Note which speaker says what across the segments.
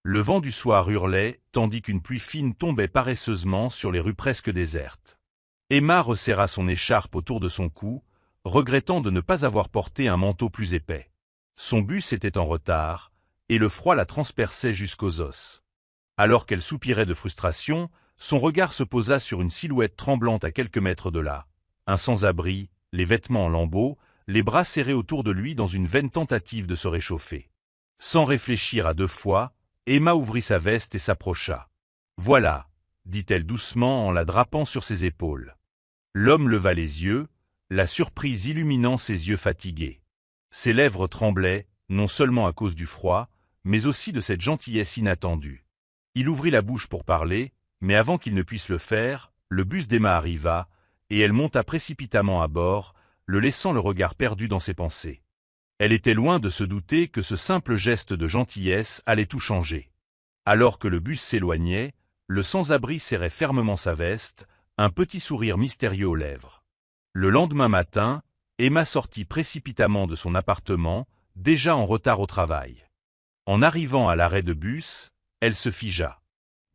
Speaker 1: Le vent du soir hurlait, tandis qu'une pluie fine tombait paresseusement sur les rues presque désertes. Emma resserra son écharpe autour de son cou, regrettant de ne pas avoir porté un manteau plus épais. Son bus était en retard, et le froid la transperçait jusqu'aux os. Alors qu'elle soupirait de frustration, son regard se posa sur une silhouette tremblante à quelques mètres de là. Un sans-abri, les vêtements en lambeaux, les bras serrés autour de lui dans une vaine tentative de se réchauffer. Sans réfléchir à deux fois, Emma ouvrit sa veste et s'approcha. « Voilà », dit-elle doucement en la drapant sur ses épaules. L'homme leva les yeux, la surprise illuminant ses yeux fatigués. Ses lèvres tremblaient, non seulement à cause du froid, mais aussi de cette gentillesse inattendue. Il ouvrit la bouche pour parler, mais avant qu'il ne puisse le faire, le bus d'Emma arriva, et elle monta précipitamment à bord, le laissant le regard perdu dans ses pensées. Elle était loin de se douter que ce simple geste de gentillesse allait tout changer. Alors que le bus s'éloignait, le sans-abri serrait fermement sa veste, un petit sourire mystérieux aux lèvres. Le lendemain matin, Emma sortit précipitamment de son appartement, déjà en retard au travail. En arrivant à l'arrêt de bus, elle se figea.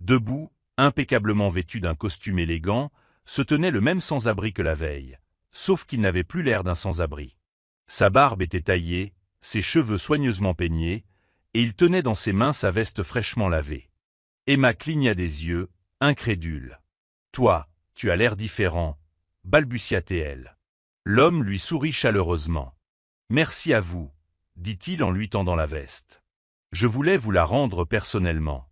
Speaker 1: Debout, impeccablement vêtu d'un costume élégant, se tenait le même sans-abri que la veille, sauf qu'il n'avait plus l'air d'un sans-abri. Sa barbe était taillée, ses cheveux soigneusement peignés, et il tenait dans ses mains sa veste fraîchement lavée. Emma cligna des yeux, incrédule. « Toi, tu as l'air différent, » balbutia-t-elle. L'homme lui sourit chaleureusement. « Merci à vous, » dit-il en lui tendant la veste. « Je voulais vous la rendre personnellement. »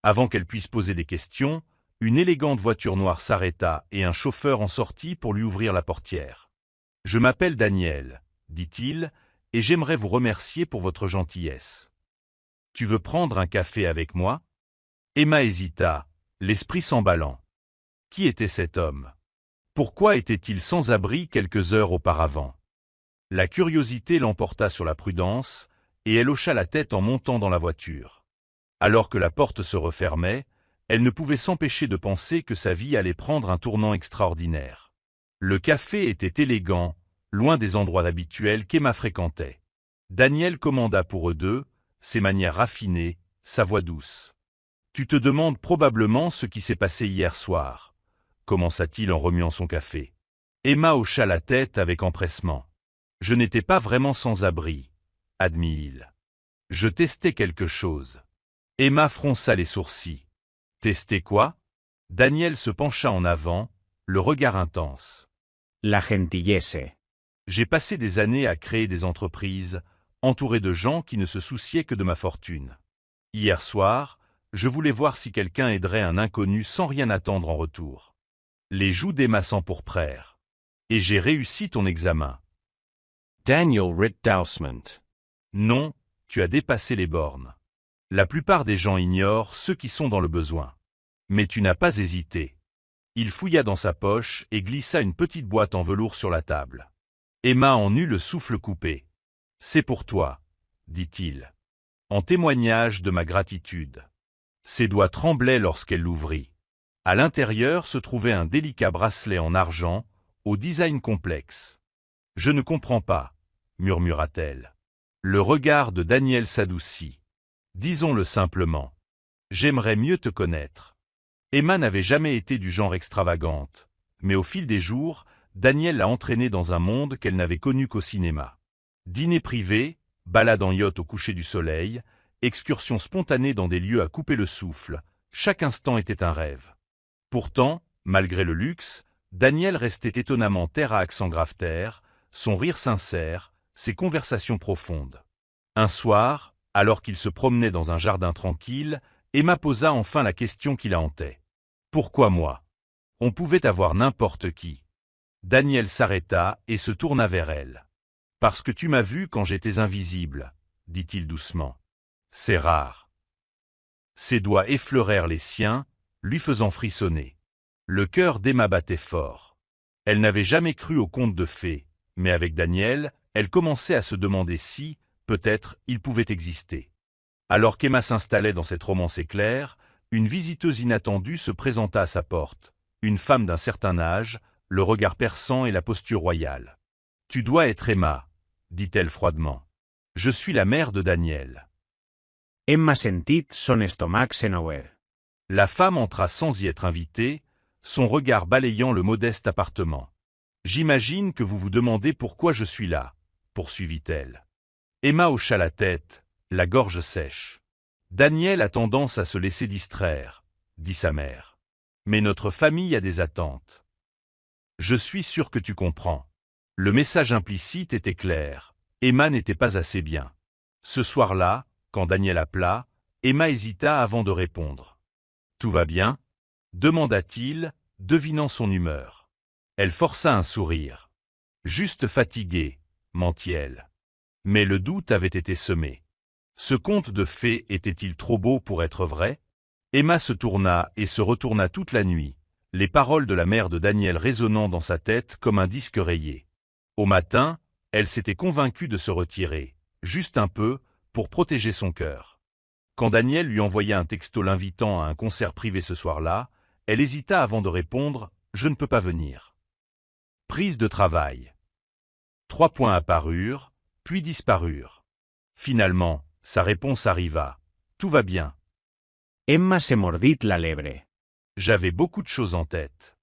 Speaker 1: Avant qu'elle puisse poser des questions, une élégante voiture noire s'arrêta et un chauffeur en sortit pour lui ouvrir la portière. « Je m'appelle Daniel, » dit-il, « et j'aimerais vous remercier pour votre gentillesse. Tu veux prendre un café avec moi ?» Emma hésita, l'esprit s'emballant. Qui était cet homme? Pourquoi était-il sans abri quelques heures auparavant? La curiosité l'emporta sur la prudence, et elle hocha la tête en montant dans la voiture. Alors que la porte se refermait, elle ne pouvait s'empêcher de penser que sa vie allait prendre un tournant extraordinaire. Le café était élégant, loin des endroits habituels qu'Emma fréquentait. Daniel commanda pour eux deux, ses manières raffinées, sa voix douce. « Tu te demandes probablement ce qui s'est passé hier soir, » commença-t-il en remuant son café. Emma hocha la tête avec empressement. « Je n'étais pas vraiment sans abri, » admit-il. « Je testais quelque chose. » Emma fronça les sourcils. « Tester quoi ?» Daniel se pencha en avant, le regard intense.
Speaker 2: La gentillesse.
Speaker 1: J'ai passé des années à créer des entreprises, entouré de gens qui ne se souciaient que de ma fortune. Hier soir, je voulais voir si quelqu'un aiderait un inconnu sans rien attendre en retour. Les joues d'Emma s'empourprèrent. Et j'ai réussi ton examen.
Speaker 2: Daniel Ritt-Dousman.
Speaker 1: Non, tu as dépassé les bornes. La plupart des gens ignorent ceux qui sont dans le besoin. Mais tu n'as pas hésité. Il fouilla dans sa poche et glissa une petite boîte en velours sur la table. Emma en eut le souffle coupé. « C'est pour toi, » dit-il, en témoignage de ma gratitude. Ses doigts tremblaient lorsqu'elle l'ouvrit. À l'intérieur se trouvait un délicat bracelet en argent, au design complexe. « Je ne comprends pas, » murmura-t-elle. Le regard de Daniel s'adoucit. « Disons-le simplement. J'aimerais mieux te connaître. » Emma n'avait jamais été du genre extravagante, mais au fil des jours, Daniel l'a entraînée dans un monde qu'elle n'avait connu qu'au cinéma. Dîner privé, balade en yacht au coucher du soleil, excursions spontanées dans des lieux à couper le souffle, chaque instant était un rêve. Pourtant, malgré le luxe, Daniel restait étonnamment terre à accent grave-terre, son rire sincère, ses conversations profondes. Un soir, alors qu'il se promenait dans un jardin tranquille, Emma posa enfin la question qui la hantait. « Pourquoi moi ?» On pouvait avoir n'importe qui. Daniel s'arrêta et se tourna vers elle. « Parce que tu m'as vu quand j'étais invisible, » dit-il doucement. « C'est rare. » Ses doigts effleurèrent les siens, lui faisant frissonner. Le cœur d'Emma battait fort. Elle n'avait jamais cru aux contes de fées, mais avec Daniel, elle commençait à se demander si, peut-être, il pouvait exister. Alors qu'Emma s'installait dans cette romance éclair, une visiteuse inattendue se présenta à sa porte, une femme d'un certain âge, le regard perçant et la posture royale. « Tu dois être Emma, » dit-elle froidement. « Je suis la mère de Daniel. »
Speaker 2: Emma sentit son estomac s'enouer.
Speaker 1: La femme entra sans y être invitée, son regard balayant le modeste appartement. « J'imagine que vous vous demandez pourquoi je suis là, » poursuivit-elle. Emma hocha la tête, la gorge sèche. « Daniel a tendance à se laisser distraire, » dit sa mère. « Mais notre famille a des attentes. Je suis sûr que tu comprends. » Le message implicite était clair. Emma n'était pas assez bien. Ce soir-là, quand Daniel appela, Emma hésita avant de répondre. « Tout va bien ?» demanda-t-il, devinant son humeur. Elle força un sourire. « Juste fatiguée, mentit-elle. » Mais le doute avait été semé. Ce conte de fées était-il trop beau pour être vrai? Emma se tourna et se retourna toute la nuit, les paroles de la mère de Daniel résonnant dans sa tête comme un disque rayé. Au matin, elle s'était convaincue de se retirer, juste un peu, pour protéger son cœur. Quand Daniel lui envoya un texto l'invitant à un concert privé ce soir-là, elle hésita avant de répondre « Je ne peux pas venir ». Prise de travail. 3 points apparurent, puis disparurent. Finalement, sa réponse arriva. « Tout va bien. »
Speaker 2: Emma se mordit la lèvre.
Speaker 1: J'avais beaucoup de choses en tête.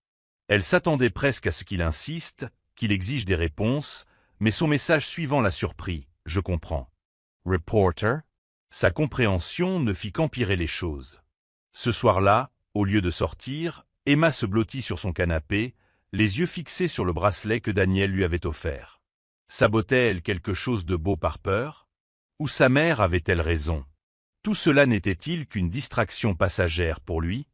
Speaker 1: Elle s'attendait presque à ce qu'il insiste, qu'il exige des réponses, mais son message suivant la surprit. « Je comprends. »
Speaker 2: Reporter?
Speaker 1: Sa compréhension ne fit qu'empirer les choses. Ce soir-là, au lieu de sortir, Emma se blottit sur son canapé, les yeux fixés sur le bracelet que Daniel lui avait offert. Sabotait-elle quelque chose de beau par peur? Ou sa mère avait-elle raison? Tout cela n'était-il qu'une distraction passagère pour lui?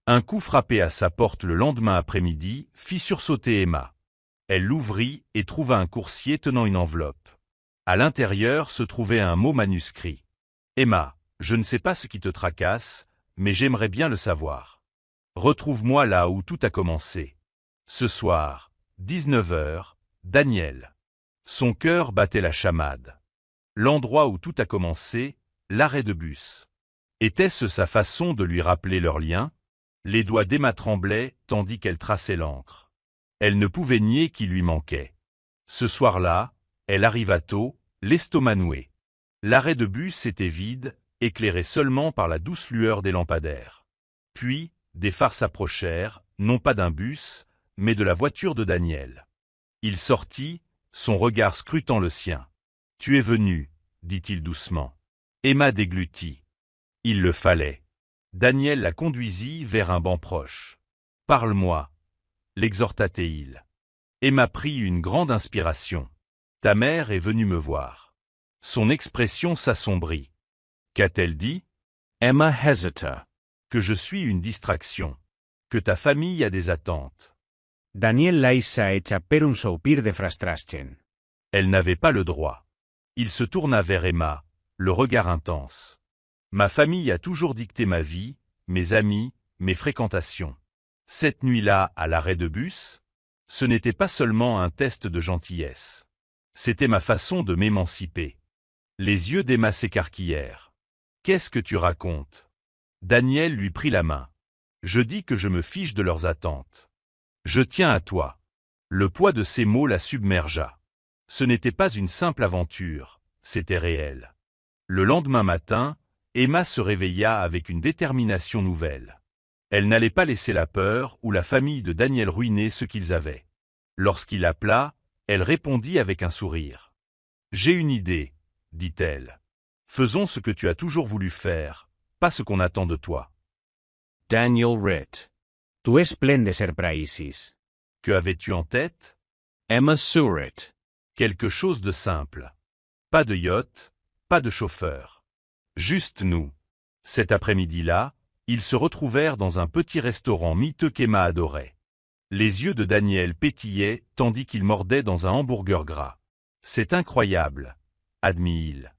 Speaker 1: Un coup frappé à sa porte le lendemain après-midi fit sursauter Emma. Elle l'ouvrit et trouva un coursier tenant une enveloppe. À l'intérieur se trouvait un mot manuscrit. « Emma, je ne sais pas ce qui te tracasse, mais j'aimerais bien le savoir. Retrouve-moi là où tout a commencé. Ce soir, 19h, Daniel. » Son cœur battait la chamade. L'endroit où tout a commencé, l'arrêt de bus. Était-ce sa façon de lui rappeler leur lien? Les doigts d'Emma tremblaient tandis qu'elle traçait l'encre. Elle ne pouvait nier qu'il lui manquait. Ce soir-là, elle arriva tôt, l'estomac noué. L'arrêt de bus était vide, éclairé seulement par la douce lueur des lampadaires. Puis, des phares s'approchèrent, non pas d'un bus, mais de la voiture de Daniel. Il sortit, son regard scrutant le sien. « Tu es venu, » dit-il doucement. Emma déglutit. Il le fallait. Daniel la conduisit vers un banc proche. « Parle-moi, » l'exhorta-t-il. Emma prit une grande inspiration. « Ta mère est venue me voir. » Son expression s'assombrit. Qu'a-t-elle dit?
Speaker 2: Emma hesita.
Speaker 1: Que je suis une distraction. Que ta famille a des attentes.
Speaker 2: Daniel laissa echa per un soupir de frustration.
Speaker 1: Elle n'avait pas le droit. Il se tourna vers Emma, le regard intense. Ma famille a toujours dicté ma vie, mes amis, mes fréquentations. Cette nuit-là, à l'arrêt de bus, ce n'était pas seulement un test de gentillesse. C'était ma façon de m'émanciper. Les yeux d'Emma s'écarquillèrent. « Qu'est-ce que tu racontes ?» Daniel lui prit la main. « Je dis que je me fiche de leurs attentes. Je tiens à toi. » Le poids de ces mots la submergea. Ce n'était pas une simple aventure, c'était réel. Le lendemain matin, Emma se réveilla avec une détermination nouvelle. Elle n'allait pas laisser la peur ou la famille de Daniel ruiner ce qu'ils avaient. Lorsqu'il appela, elle répondit avec un sourire. « J'ai une idée, » dit-elle. « Faisons ce que tu as toujours voulu faire, pas ce qu'on attend de toi. »
Speaker 2: Daniel writ. Tu es plein de surprises.
Speaker 1: Que avais-tu en tête?
Speaker 2: Emma sourit.
Speaker 1: Quelque chose de simple. Pas de yacht, pas de chauffeur. Juste nous. Cet après-midi-là, ils se retrouvèrent dans un petit restaurant miteux qu'Emma adorait. Les yeux de Daniel pétillaient tandis qu'il mordait dans un hamburger gras. « C'est incroyable », admit-il.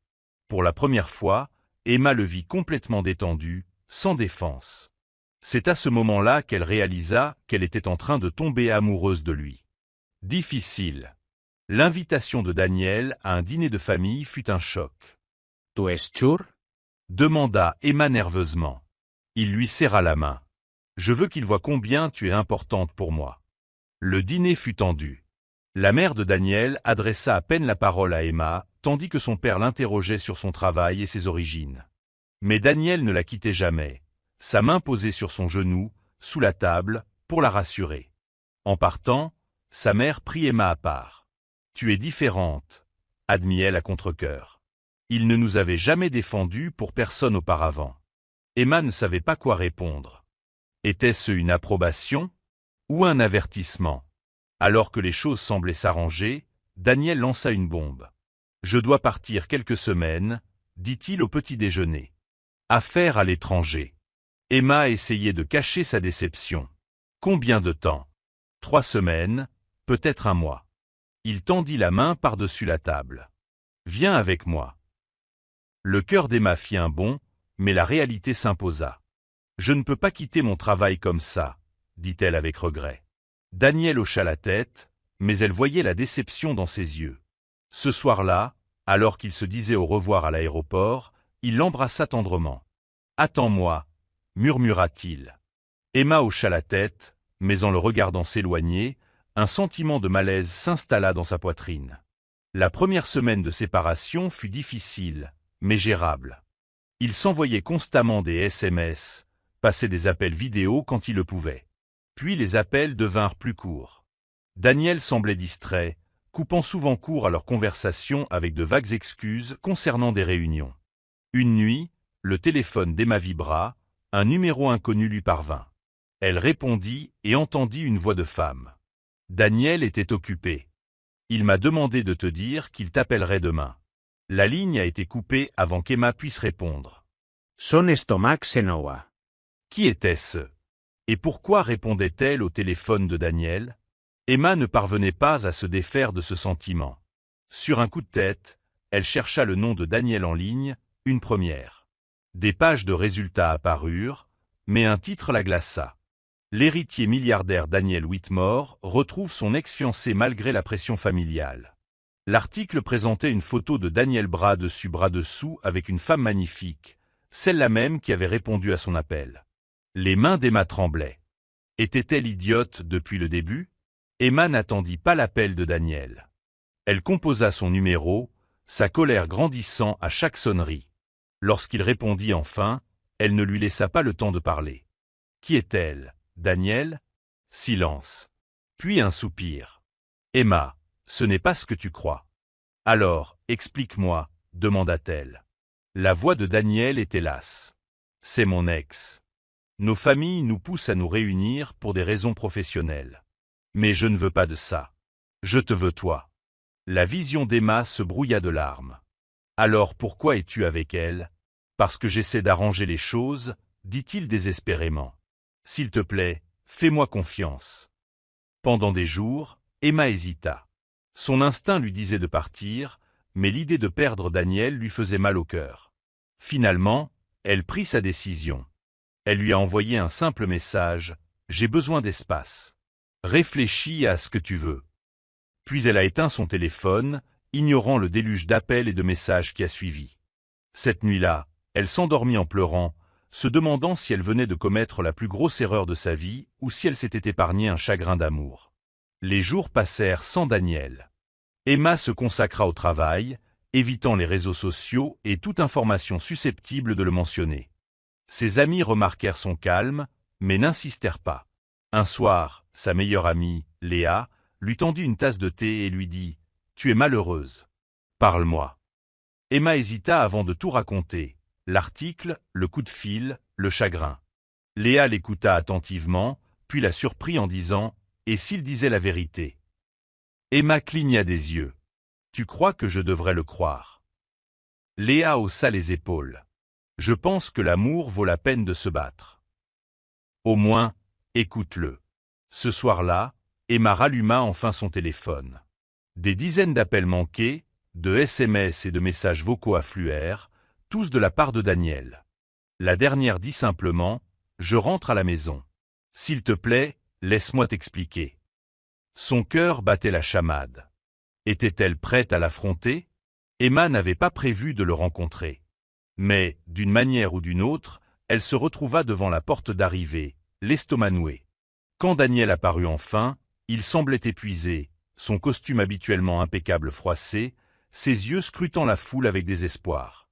Speaker 1: Pour la première fois, Emma le vit complètement détendu, sans défense. C'est à ce moment-là qu'elle réalisa qu'elle était en train de tomber amoureuse de lui. Difficile. L'invitation de Daniel à un dîner de famille fut un choc. «
Speaker 2: Tu es sûr? »
Speaker 1: demanda Emma nerveusement. Il lui serra la main. « Je veux qu'il voie combien tu es importante pour moi. » Le dîner fut tendu. La mère de Daniel adressa à peine la parole à Emma, tandis que son père l'interrogeait sur son travail et ses origines. Mais Daniel ne la quittait jamais, sa main posée sur son genou, sous la table, pour la rassurer. En partant, sa mère prit Emma à part. « Tu es différente », admit-elle à contre-cœur. Il ne nous avait jamais défendus pour personne auparavant. Emma ne savait pas quoi répondre. Était-ce une approbation ou un avertissement? Alors que les choses semblaient s'arranger, Daniel lança une bombe. « Je dois partir quelques semaines », dit-il au petit déjeuner. Affaire à l'étranger. Emma essayait de cacher sa déception. Combien de temps? 3 semaines, peut-être un mois. Il tendit la main par-dessus la table. Viens avec moi. Le cœur d'Emma fit un bond, mais la réalité s'imposa. Je ne peux pas quitter mon travail comme ça, dit-elle avec regret. Daniel hocha la tête, mais elle voyait la déception dans ses yeux. Ce soir-là, alors qu'il se disait au revoir à l'aéroport, il l'embrassa tendrement. « Attends-moi » murmura-t-il. Emma hocha la tête, mais en le regardant s'éloigner, un sentiment de malaise s'installa dans sa poitrine. La première semaine de séparation fut difficile, mais gérable. Il s'envoyait constamment des SMS, passait des appels vidéo quand il le pouvait. Puis les appels devinrent plus courts. Daniel semblait distrait, coupant souvent court à leur conversation avec de vagues excuses concernant des réunions. Une nuit, le téléphone d'Emma vibra, un numéro inconnu lui parvint. Elle répondit et entendit une voix de femme. Daniel était occupé. Il m'a demandé de te dire qu'il t'appellerait demain. La ligne a été coupée avant qu'Emma puisse répondre.
Speaker 2: Son estomac Senoa.
Speaker 1: Qui était-ce? Et pourquoi répondait-elle au téléphone de Daniel? Emma ne parvenait pas à se défaire de ce sentiment. Sur un coup de tête, elle chercha le nom de Daniel en ligne, une première. Des pages de résultats apparurent, mais un titre la glaça. L'héritier milliardaire Daniel Whitmore retrouve son ex-fiancée malgré la pression familiale. L'article présentait une photo de Daniel bras dessus bras dessous avec une femme magnifique, celle-là même qui avait répondu à son appel. Les mains d'Emma tremblaient. Était-elle idiote depuis le début? Emma n'attendit pas l'appel de Daniel. Elle composa son numéro, sa colère grandissant à chaque sonnerie. Lorsqu'il répondit enfin, elle ne lui laissa pas le temps de parler. Qui est-elle? Daniel? Silence. Puis un soupir. Emma, ce n'est pas ce que tu crois. Alors, explique-moi, demanda-t-elle. La voix de Daniel était lasse. C'est mon ex. Nos familles nous poussent à nous réunir pour des raisons professionnelles. Mais je ne veux pas de ça. Je te veux toi. La vision d'Emma se brouilla de larmes. Alors pourquoi es-tu avec elle? Parce que j'essaie d'arranger les choses, dit-il désespérément. S'il te plaît, fais-moi confiance. Pendant des jours, Emma hésita. Son instinct lui disait de partir, mais l'idée de perdre Daniel lui faisait mal au cœur. Finalement, elle prit sa décision. Elle lui a envoyé un simple message « J'ai besoin d'espace. Réfléchis à ce que tu veux. » Puis elle a éteint son téléphone, ignorant le déluge d'appels et de messages qui a suivi. Cette nuit-là, elle s'endormit en pleurant, se demandant si elle venait de commettre la plus grosse erreur de sa vie ou si elle s'était épargné un chagrin d'amour. Les jours passèrent sans Daniel. Emma se consacra au travail, évitant les réseaux sociaux et toute information susceptible de le mentionner. Ses amis remarquèrent son calme, mais n'insistèrent pas. Un soir, sa meilleure amie, Léa, lui tendit une tasse de thé et lui dit « Tu es malheureuse. Parle-moi. » Emma hésita avant de tout raconter. L'article, le coup de fil, le chagrin. Léa l'écouta attentivement, puis la surprit en disant « Et s'il disait la vérité ?» Emma cligna des yeux. « Tu crois que je devrais le croire ?» Léa haussa les épaules. « Je pense que l'amour vaut la peine de se battre. » Au moins, écoute-le. Ce soir-là, Emma ralluma enfin son téléphone. Des dizaines d'appels manqués, de SMS et de messages vocaux affluèrent, tous de la part de Daniel. La dernière dit simplement « Je rentre à la maison. S'il te plaît, laisse-moi t'expliquer. » Son cœur battait la chamade. Était-elle prête à l'affronter? Emma n'avait pas prévu de le rencontrer. Mais, d'une manière ou d'une autre, elle se retrouva devant la porte d'arrivée, l'estomac noué. Quand Daniel apparut enfin, il semblait épuisé, son costume habituellement impeccable froissé, ses yeux scrutant la foule avec désespoir.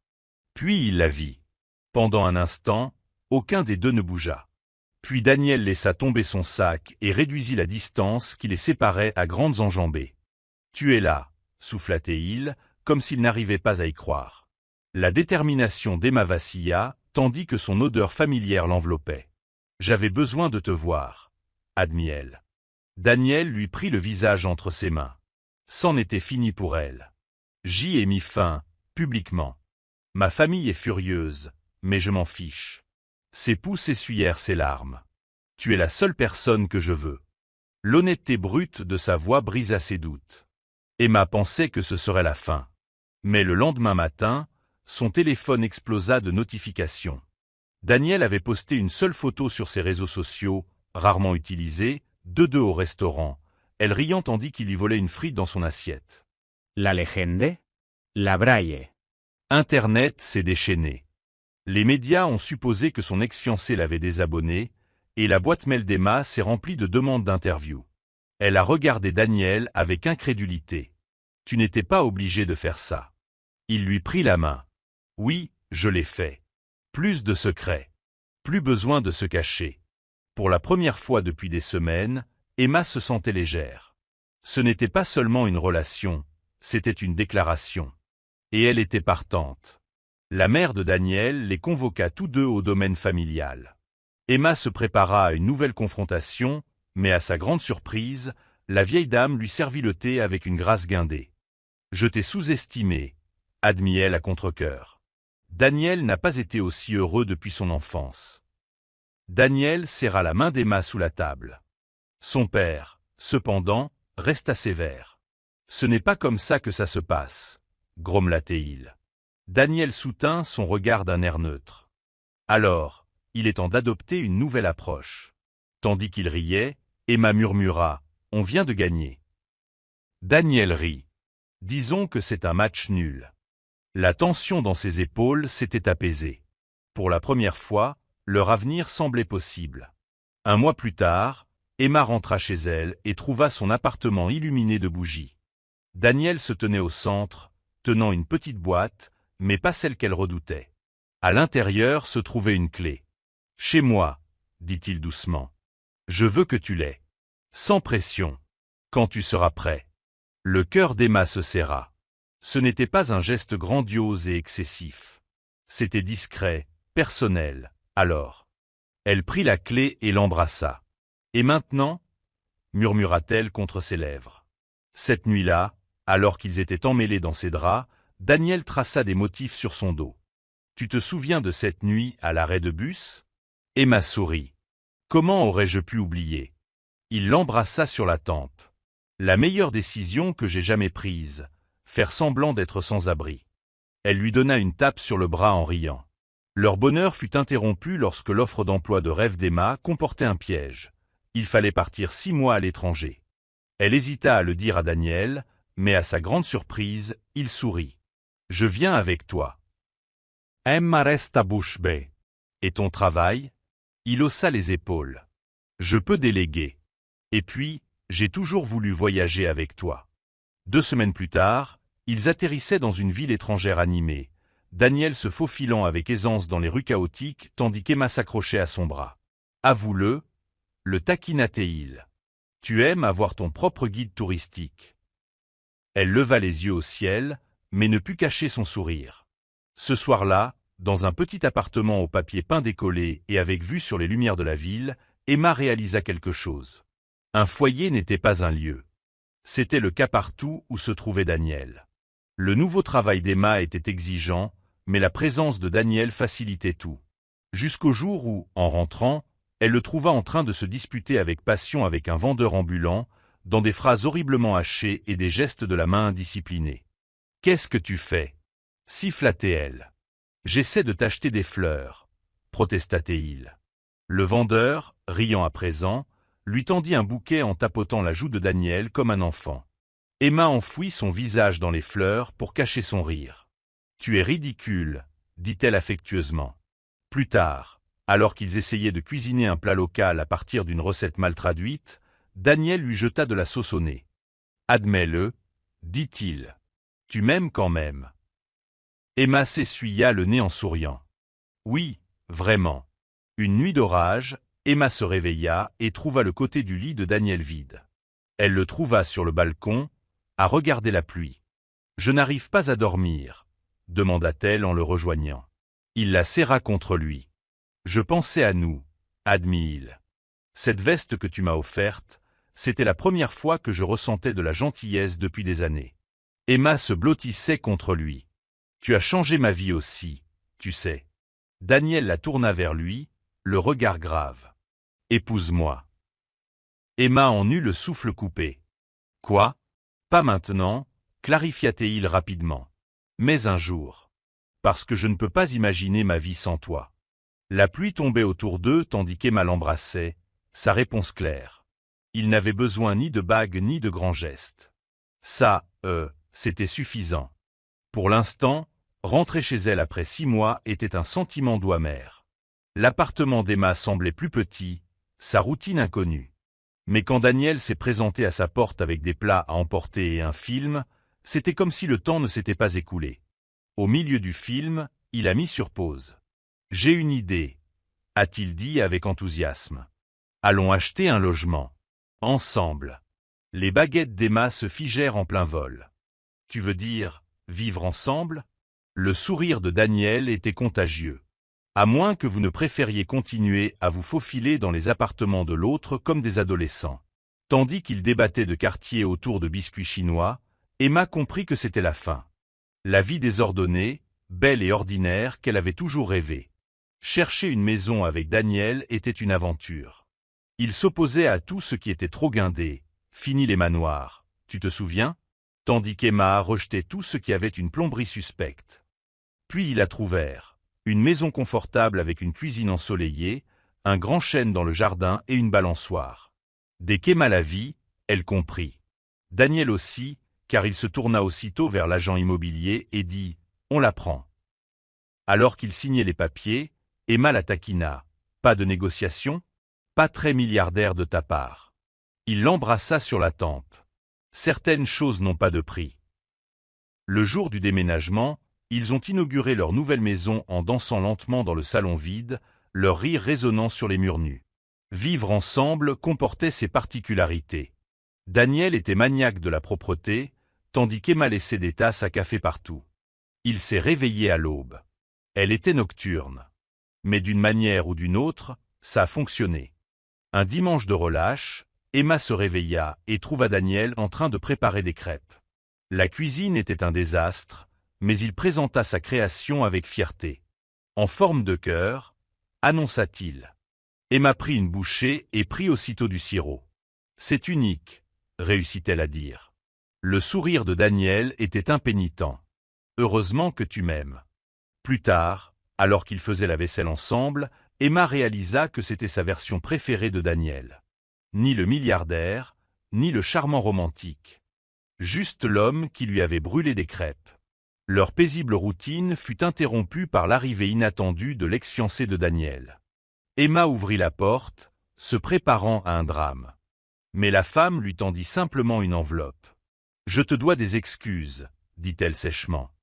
Speaker 1: Puis il la vit. Pendant un instant, aucun des deux ne bougea. Puis Daniel laissa tomber son sac et réduisit la distance qui les séparait à grandes enjambées. « Tu es là » souffla-t-il, comme s'il n'arrivait pas à y croire. La détermination d'Emma vacilla, tandis que son odeur familière l'enveloppait. « J'avais besoin de te voir, » admit-elle. Daniel lui prit le visage entre ses mains. C'en était fini pour elle. J'y ai mis fin, publiquement. Ma famille est furieuse, mais je m'en fiche. Ses pouces essuyèrent ses larmes. Tu es la seule personne que je veux. L'honnêteté brute de sa voix brisa ses doutes. Emma pensait que ce serait la fin. Mais le lendemain matin, son téléphone explosa de notifications. Daniel avait posté une seule photo sur ses réseaux sociaux, rarement utilisée, d'eux deux au restaurant, elle riant tandis qu'il lui volait une frite dans son assiette.
Speaker 2: La legende? La braille.
Speaker 1: Internet s'est déchaîné. Les médias ont supposé que son ex-fiancé l'avait désabonné, et la boîte mail d'Emma s'est remplie de demandes d'interview. Elle a regardé Daniel avec incrédulité. « Tu n'étais pas obligé de faire ça. » Il lui prit la main. « Oui, je l'ai fait. Plus de secrets. Plus besoin de se cacher. » Pour la première fois depuis des semaines, Emma se sentait légère. Ce n'était pas seulement une relation, c'était une déclaration. Et elle était partante. La mère de Daniel les convoqua tous deux au domaine familial. Emma se prépara à une nouvelle confrontation, mais à sa grande surprise, la vieille dame lui servit le thé avec une grâce guindée. « Je t'ai sous-estimé », admit-elle à contre-cœur. Daniel n'a pas été aussi heureux depuis son enfance. Daniel serra la main d'Emma sous la table. Son père, cependant, resta sévère. « Ce n'est pas comme ça que ça se passe », grommela-t-il. Daniel soutint son regard d'un air neutre. « Alors, il est temps d'adopter une nouvelle approche. » Tandis qu'il riait, Emma murmura « On vient de gagner. » Daniel rit. « Disons que c'est un match nul. » La tension dans ses épaules s'était apaisée. Pour la première fois, leur avenir semblait possible. Un mois plus tard, Emma rentra chez elle et trouva son appartement illuminé de bougies. Daniel se tenait au centre, tenant une petite boîte, mais pas celle qu'elle redoutait. À l'intérieur se trouvait une clé. « Chez moi, » dit-il doucement. « Je veux que tu l'aies. Sans pression. Quand tu seras prêt. » Le cœur d'Emma se serra. Ce n'était pas un geste grandiose et excessif. C'était discret, personnel, alors. Elle prit la clé et l'embrassa. « Et maintenant » murmura-t-elle contre ses lèvres. Cette nuit-là, alors qu'ils étaient emmêlés dans ses draps, Daniel traça des motifs sur son dos. « Tu te souviens de cette nuit à l'arrêt de bus » Emma sourit. « Comment aurais-je pu oublier ?» Il l'embrassa sur la tempe. « La meilleure décision que j'ai jamais prise, faire semblant d'être sans abri. » Elle lui donna une tape sur le bras en riant. Leur bonheur fut interrompu lorsque l'offre d'emploi de rêve d'Emma comportait un piège. Il fallait partir 6 mois à l'étranger. Elle hésita à le dire à Daniel, mais à sa grande surprise, il sourit. « Je viens avec toi. » Emma resta bouche bée. « Et ton travail ?» Il haussa les épaules. « Je peux déléguer. Et puis, j'ai toujours voulu voyager avec toi. » 2 semaines plus tard, ils atterrissaient dans une ville étrangère animée, Daniel se faufilant avec aisance dans les rues chaotiques tandis qu'Emma s'accrochait à son bras. « Avoue-le, le taquina-t-il. Tu aimes avoir ton propre guide touristique. » Elle leva les yeux au ciel, mais ne put cacher son sourire. Ce soir-là, dans un petit appartement au papier peint décollé et avec vue sur les lumières de la ville, Emma réalisa quelque chose. Un foyer n'était pas un lieu. C'était le cas partout où se trouvait Daniel. Le nouveau travail d'Emma était exigeant, mais la présence de Daniel facilitait tout. Jusqu'au jour où, en rentrant, elle le trouva en train de se disputer avec passion avec un vendeur ambulant, dans des phrases horriblement hachées et des gestes de la main indisciplinés. « Qu'est-ce que tu fais » siffla-t-elle. « J'essaie de t'acheter des fleurs » protesta-t-il. Le vendeur, riant à présent, lui tendit un bouquet en tapotant la joue de Daniel comme un enfant. Emma enfouit son visage dans les fleurs pour cacher son rire. « Tu es ridicule » dit-elle affectueusement. Plus tard, alors qu'ils essayaient de cuisiner un plat local à partir d'une recette mal traduite, Daniel lui jeta de la sauce au nez. « Admets-le, » dit-il. « Tu m'aimes quand même. » Emma s'essuya le nez en souriant. Oui, vraiment. Une nuit d'orage, Emma se réveilla et trouva le côté du lit de Daniel vide. Elle le trouva sur le balcon, à regarder la pluie. « Je n'arrive pas à dormir », demanda-t-elle en le rejoignant. Il la serra contre lui. « Je pensais à nous », admit-il. « Cette veste que tu m'as offerte, c'était la première fois que je ressentais de la gentillesse depuis des années. » Emma se blottissait contre lui. « Tu as changé ma vie aussi, tu sais. » Daniel la tourna vers lui, le regard grave. « Épouse-moi. » Emma en eut le souffle coupé. « Quoi ? Pas maintenant », clarifia-t-il rapidement. « Mais un jour. Parce que je ne peux pas imaginer ma vie sans toi. » La pluie tombait autour d'eux tandis qu'Emma l'embrassait, sa réponse claire. Il n'avait besoin ni de bagues ni de grands gestes. Ça, c'était suffisant. Pour l'instant, rentrer chez elle après 6 mois était un sentiment doux amer. L'appartement d'Emma semblait plus petit, sa routine inconnue. Mais quand Daniel s'est présenté à sa porte avec des plats à emporter et un film, c'était comme si le temps ne s'était pas écoulé. Au milieu du film, il a mis sur pause. « J'ai une idée », a-t-il dit avec enthousiasme. « Allons acheter un logement. Ensemble. » Les baguettes d'Emma se figèrent en plein vol. « Tu veux dire, vivre ensemble ?» Le sourire de Daniel était contagieux. « À moins que vous ne préfériez continuer à vous faufiler dans les appartements de l'autre comme des adolescents. » Tandis qu'ils débattaient de quartier autour de biscuits chinois, Emma comprit que c'était la fin. La vie désordonnée, belle et ordinaire qu'elle avait toujours rêvée. Chercher une maison avec Daniel était une aventure. Il s'opposait à tout ce qui était trop guindé. Fini les manoirs, tu te souviens? Tandis qu'Emma rejetait tout ce qui avait une plomberie suspecte. Puis ils la trouvèrent. Une maison confortable avec une cuisine ensoleillée, un grand chêne dans le jardin et une balançoire. Dès qu'Emma la vit, elle comprit. Daniel aussi, car il se tourna aussitôt vers l'agent immobilier et dit « On la prend ». Alors qu'il signait les papiers, Emma la taquina. « Pas de négociation ? Pas très milliardaire de ta part. » Il l'embrassa sur la tempe. « Certaines choses n'ont pas de prix. » Le jour du déménagement, ils ont inauguré leur nouvelle maison en dansant lentement dans le salon vide, leur rire résonnant sur les murs nus. Vivre ensemble comportait ses particularités. Daniel était maniaque de la propreté, tandis qu'Emma laissait des tasses à café partout. Il s'est réveillé à l'aube. Elle était nocturne. Mais d'une manière ou d'une autre, ça a fonctionné. Un dimanche de relâche, Emma se réveilla et trouva Daniel en train de préparer des crêpes. La cuisine était un désastre, mais il présenta sa création avec fierté. En forme de cœur, annonça-t-il. Emma prit une bouchée et prit aussitôt du sirop. « C'est unique », réussit-elle à dire. Le sourire de Daniel était impénitent. « Heureusement que tu m'aimes. » Plus tard, alors qu'ils faisaient la vaisselle ensemble, Emma réalisa que c'était sa version préférée de Daniel. Ni le milliardaire, ni le charmant romantique. Juste l'homme qui lui avait brûlé des crêpes. Leur paisible routine fut interrompue par l'arrivée inattendue de l'ex-fiancé de Daniel. Emma ouvrit la porte, se préparant à un drame. Mais la femme lui tendit simplement une enveloppe. « Je te dois des excuses », dit-elle sèchement.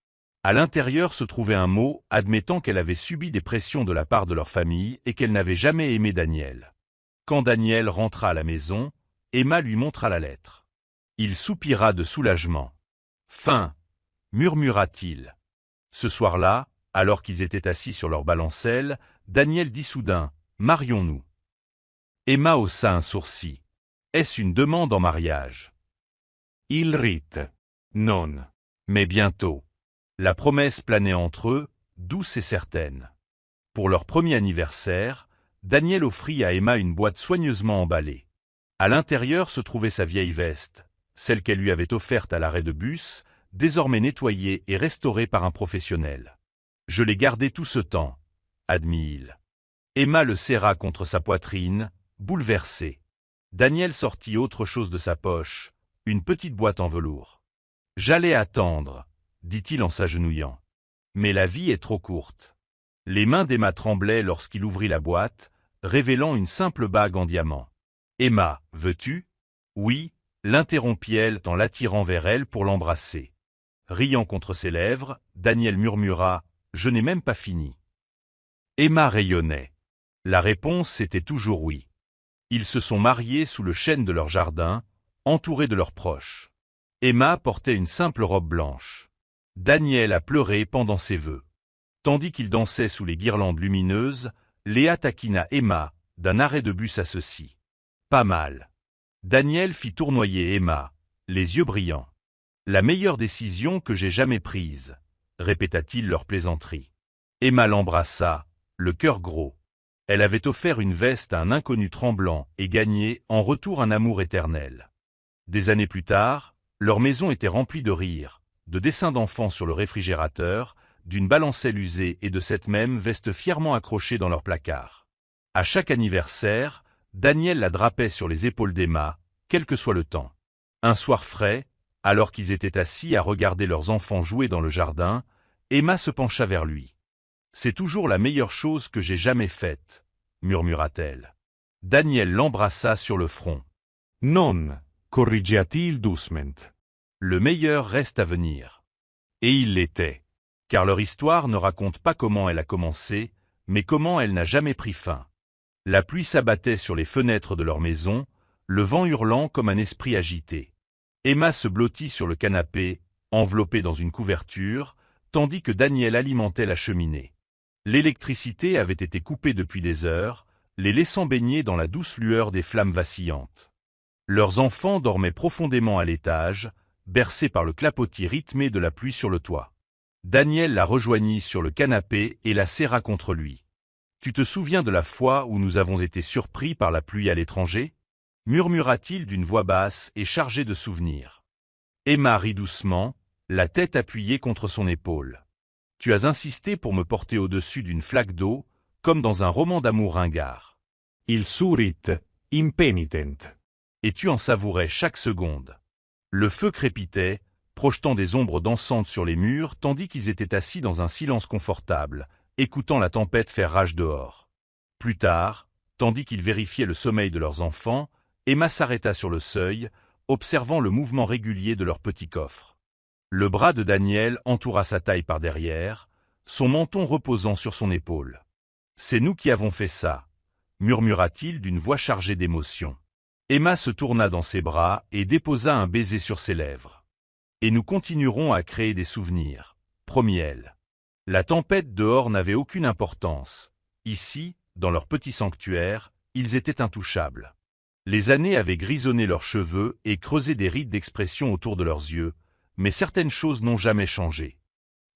Speaker 1: À l'intérieur se trouvait un mot admettant qu'elle avait subi des pressions de la part de leur famille et qu'elle n'avait jamais aimé Daniel. Quand Daniel rentra à la maison, Emma lui montra la lettre. Il soupira de soulagement. « Fin », murmura-t-il. Ce soir-là, alors qu'ils étaient assis sur leur balancelle, Daniel dit soudain « Marions-nous ». Emma haussa un sourcil. Est-ce une demande en mariage? Il rite. Non. Mais bientôt. La promesse planait entre eux, douce et certaine. Pour leur premier anniversaire, Daniel offrit à Emma une boîte soigneusement emballée. À l'intérieur se trouvait sa vieille veste, celle qu'elle lui avait offerte à l'arrêt de bus, désormais nettoyée et restaurée par un professionnel. « Je l'ai gardée tout ce temps », admit-il. Emma le serra contre sa poitrine, bouleversée. Daniel sortit autre chose de sa poche, une petite boîte en velours. « J'allais attendre », dit-il en s'agenouillant. « Mais la vie est trop courte. » Les mains d'Emma tremblaient lorsqu'il ouvrit la boîte, révélant une simple bague en diamant. « Emma, veux-tu » ? « Oui », l'interrompit-elle en l'attirant vers elle pour l'embrasser. Riant contre ses lèvres, Daniel murmura « Je n'ai même pas fini. » Emma rayonnait. La réponse était toujours oui. Ils se sont mariés sous le chêne de leur jardin, entourés de leurs proches. Emma portait une simple robe blanche. Daniel a pleuré pendant ses vœux. Tandis qu'ils dansaient sous les guirlandes lumineuses, Léa taquina Emma, d'un arrêt de bus à ceci. Pas mal. Daniel fit tournoyer Emma, les yeux brillants. La meilleure décision que j'ai jamais prise, répéta-t-il leur plaisanterie. Emma l'embrassa, le cœur gros. Elle avait offert une veste à un inconnu tremblant et gagné en retour un amour éternel. Des années plus tard, leur maison était remplie de rires, de dessins d'enfants sur le réfrigérateur, d'une balancelle usée et de cette même veste fièrement accrochée dans leur placard. À chaque anniversaire, Daniel la drapait sur les épaules d'Emma, quel que soit le temps. Un soir frais, alors qu'ils étaient assis à regarder leurs enfants jouer dans le jardin, Emma se pencha vers lui. « C'est toujours la meilleure chose que j'ai jamais faite, » murmura-t-elle. Daniel l'embrassa sur le front.
Speaker 2: « Non, corrigea-t-il doucement.
Speaker 1: Le meilleur reste à venir. » Et il l'était. Car leur histoire ne raconte pas comment elle a commencé, mais comment elle n'a jamais pris fin. La pluie s'abattait sur les fenêtres de leur maison, le vent hurlant comme un esprit agité. Emma se blottit sur le canapé, enveloppée dans une couverture, tandis que Daniel alimentait la cheminée. L'électricité avait été coupée depuis des heures, les laissant baigner dans la douce lueur des flammes vacillantes. Leurs enfants dormaient profondément à l'étage, bercés par le clapotis rythmé de la pluie sur le toit. Daniel la rejoignit sur le canapé et la serra contre lui. « Tu te souviens de la fois où nous avons été surpris par la pluie à l'étranger » murmura-t-il d'une voix basse et chargée de souvenirs. Emma rit doucement, la tête appuyée contre son épaule. « Tu as insisté pour me porter au-dessus d'une flaque d'eau, comme dans un roman d'amour ringard. »
Speaker 2: Il sourit, impenitent.
Speaker 1: Et tu en savourais chaque seconde. Le feu crépitait, projetant des ombres dansantes sur les murs, tandis qu'ils étaient assis dans un silence confortable, écoutant la tempête faire rage dehors. Plus tard, tandis qu'ils vérifiaient le sommeil de leurs enfants, Emma s'arrêta sur le seuil, observant le mouvement régulier de leur petit coffre. Le bras de Daniel entoura sa taille par derrière, son menton reposant sur son épaule. « C'est nous qui avons fait ça », murmura-t-il d'une voix chargée d'émotion. Emma se tourna dans ses bras et déposa un baiser sur ses lèvres. « Et nous continuerons à créer des souvenirs », promit-elle. La tempête dehors n'avait aucune importance. Ici, dans leur petit sanctuaire, ils étaient intouchables. Les années avaient grisonné leurs cheveux et creusé des rides d'expression autour de leurs yeux, mais certaines choses n'ont jamais changé.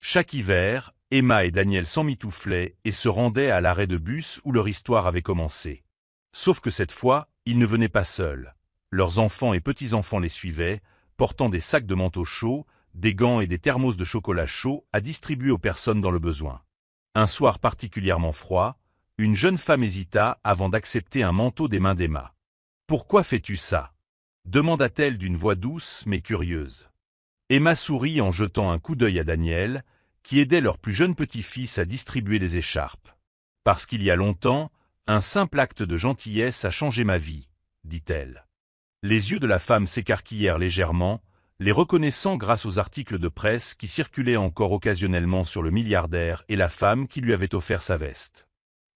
Speaker 1: Chaque hiver, Emma et Daniel s'emmitouflaient et se rendaient à l'arrêt de bus où leur histoire avait commencé. Sauf que cette fois, ils ne venaient pas seuls. Leurs enfants et petits-enfants les suivaient, portant des sacs de manteaux chauds, des gants et des thermos de chocolat chaud à distribuer aux personnes dans le besoin. Un soir particulièrement froid, une jeune femme hésita avant d'accepter un manteau des mains d'Emma. « Pourquoi fais-tu ça » demanda-t-elle d'une voix douce mais curieuse. Emma sourit en jetant un coup d'œil à Daniel, qui aidait leur plus jeune petit-fils à distribuer des écharpes. « Parce qu'il y a longtemps, un simple acte de gentillesse a changé ma vie, » dit-elle. Les yeux de la femme s'écarquillèrent légèrement, les reconnaissant grâce aux articles de presse qui circulaient encore occasionnellement sur le milliardaire et la femme qui lui avait offert sa veste.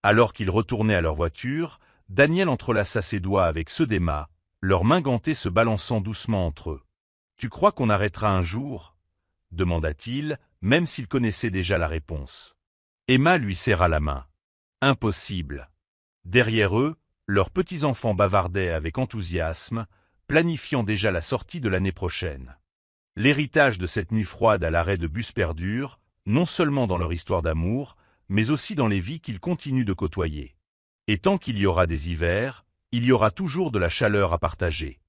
Speaker 1: Alors qu'ils retournaient à leur voiture, Daniel entrelaça ses doigts avec ceux d'Emma, leurs mains gantées se balançant doucement entre eux. « Tu crois qu'on arrêtera un jour » demanda-t-il, même s'il connaissait déjà la réponse. Emma lui serra la main. « Impossible. » Derrière eux, leurs petits-enfants bavardaient avec enthousiasme, planifiant déjà la sortie de l'année prochaine. L'héritage de cette nuit froide à l'arrêt de bus perdure, non seulement dans leur histoire d'amour, mais aussi dans les vies qu'ils continuent de côtoyer. Et tant qu'il y aura des hivers, il y aura toujours de la chaleur à partager.